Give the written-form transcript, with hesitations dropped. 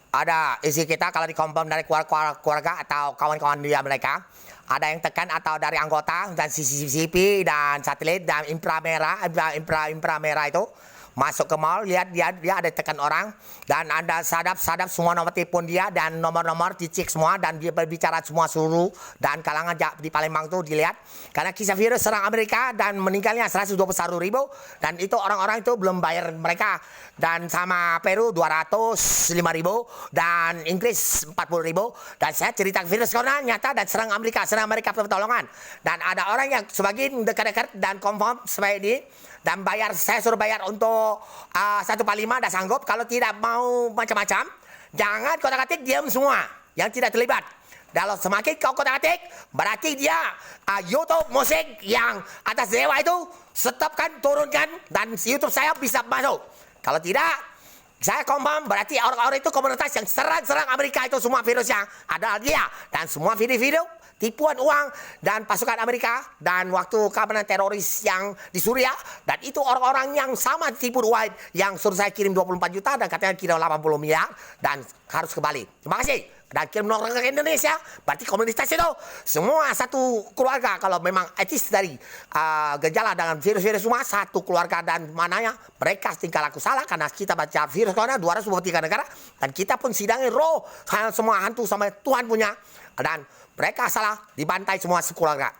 Ada isi kita kalau dikonfirm dari keluarga atau kawan-kawan dia mereka, ada yang tekan atau dari anggota dan CCTV dan satelit dan infra merah itu masuk ke mall, lihat dia ada tekan orang dan ada sadap semua nomor telepon dia dan nomor-nomor dicek semua dan dia berbicara semua seluruh dan kalangan di Palembang tuh dilihat karena kisah virus serang Amerika dan meninggalnya 121.000 dan itu orang-orang itu belum bayar mereka, dan sama Peru 205.000 dan Inggris 40.000, dan saya cerita virus corona nyata dan serang Amerika pertolongan, dan ada orang yang sebagian dekat-dekat dan confirm supaya ini dan saya suruh bayar untuk 1/5 dah sanggup. Kalau tidak mau macam-macam, jangan kotak-katik, diam semua yang tidak terlibat. Kalau semakin kau kotak-katik, berarti dia YouTube musik yang atas dewa itu stopkan, turunkan, dan YouTube saya bisa masuk. Kalau tidak, saya confirm berarti orang-orang itu komunitas yang serang Amerika itu semua virusnya adalah dia, dan semua video-video tipuan uang dan pasukan Amerika dan waktu keamanan teroris yang di Suriah, dan itu orang-orang yang sama tipu uang yang suruh saya kirim 24 juta dan katanya kirim 80 miliar dan harus kembali. Terima kasih. Dan kirim orang ke Indonesia, berarti komunitas itu semua satu keluarga. Kalau memang etis dari gejala dengan virus-virus semua satu keluarga, dan mananya mereka tingkah laku salah karena kita baca virus corona 223 negara dan kita pun sidangin roh semua hantu sama Tuhan punya, dan mereka salah dibantai semua sekeluarga.